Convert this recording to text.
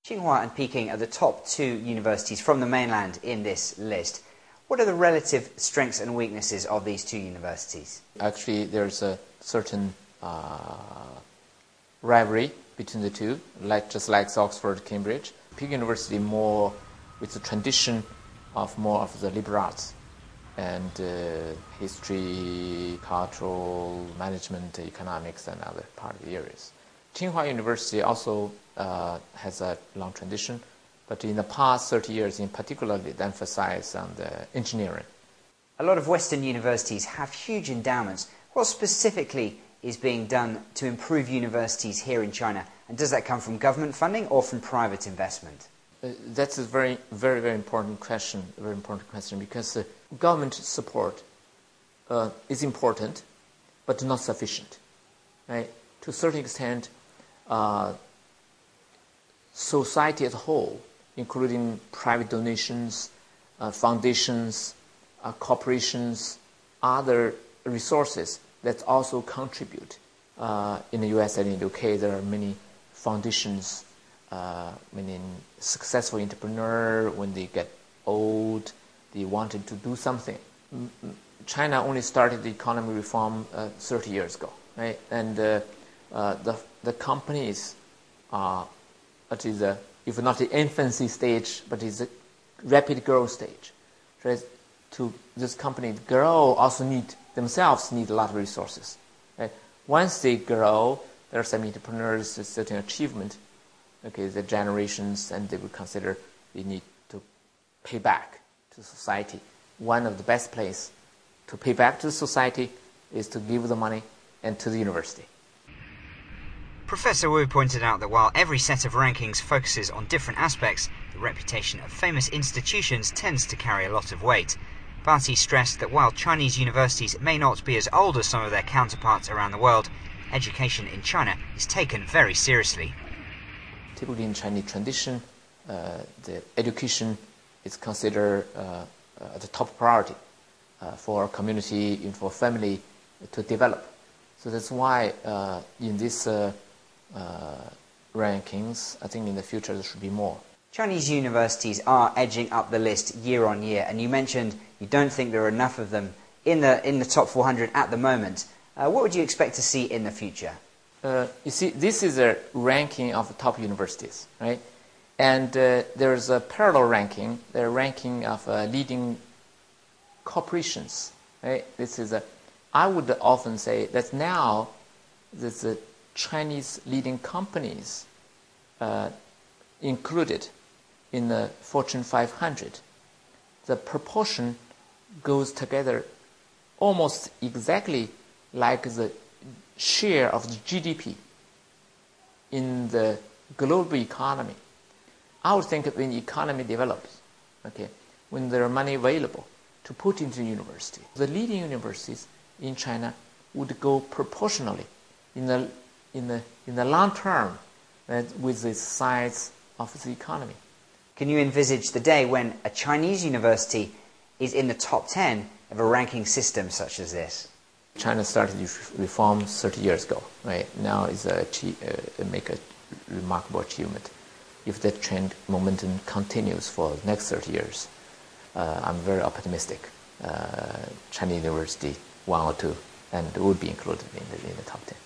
Tsinghua and Peking are the top two universities from the mainland in this list. What are the relative strengths and weaknesses of these two universities? Actually, there's a certain rivalry between the two, just like Oxford, Cambridge. Peking University more with the tradition of more of the liberal arts and history, cultural, management, economics, and other part of the areas. Tsinghua University also has a long tradition, but in the past 30 years in particular, it emphasized on the engineering. A lot of Western universities have huge endowments. What specifically is being done to improve universities here in China? And does that come from government funding or from private investment? That's a very important question. Because government support is important, but not sufficient. Right? To a certain extent, society as a whole, including private donations, foundations, corporations, other resources that also contribute. In the US and in the UK, there are many foundations, many successful entrepreneurs, when they get old, they wanted to do something. China only started the economy reform 30 years ago, right? And the companies are at the, if not the infancy stage, but it's a rapid growth stage. So to this company grow, themselves need a lot of resources. Right? Once they grow, there are some entrepreneurs, a certain achievement, okay, the generations, and they will consider they need to pay back to society. One of the best places to pay back to society is to give the money and to the university. Professor Wu pointed out that while every set of rankings focuses on different aspects, the reputation of famous institutions tends to carry a lot of weight. But he stressed that while Chinese universities may not be as old as some of their counterparts around the world, education in China is taken very seriously. Typically in Chinese tradition, the education is considered the top priority for a community and for family to develop. So that's why in this rankings, I think in the future there should be more. Chinese universities are edging up the list year on year, and you mentioned you don't think there are enough of them in the top 400 at the moment. What would you expect to see in the future? You see, this is a ranking of the top universities, right? And there's a parallel ranking, the ranking of leading corporations, right? I would often say that now the Chinese leading companies included in the Fortune 500, the proportion goes together almost exactly like the share of the GDP in the global economy. I would think when the economy develops, okay, when there are money available to put into university, the leading universities in China would go proportionally in the long term with the size of the economy. Can you envisage the day when a Chinese university is in the top 10 of a ranking system such as this? China started reform 30 years ago, right? Now it's make a remarkable achievement. If that trend momentum continues for the next 30 years, I'm very optimistic. Chinese university, one or two, and would be included in the top 10.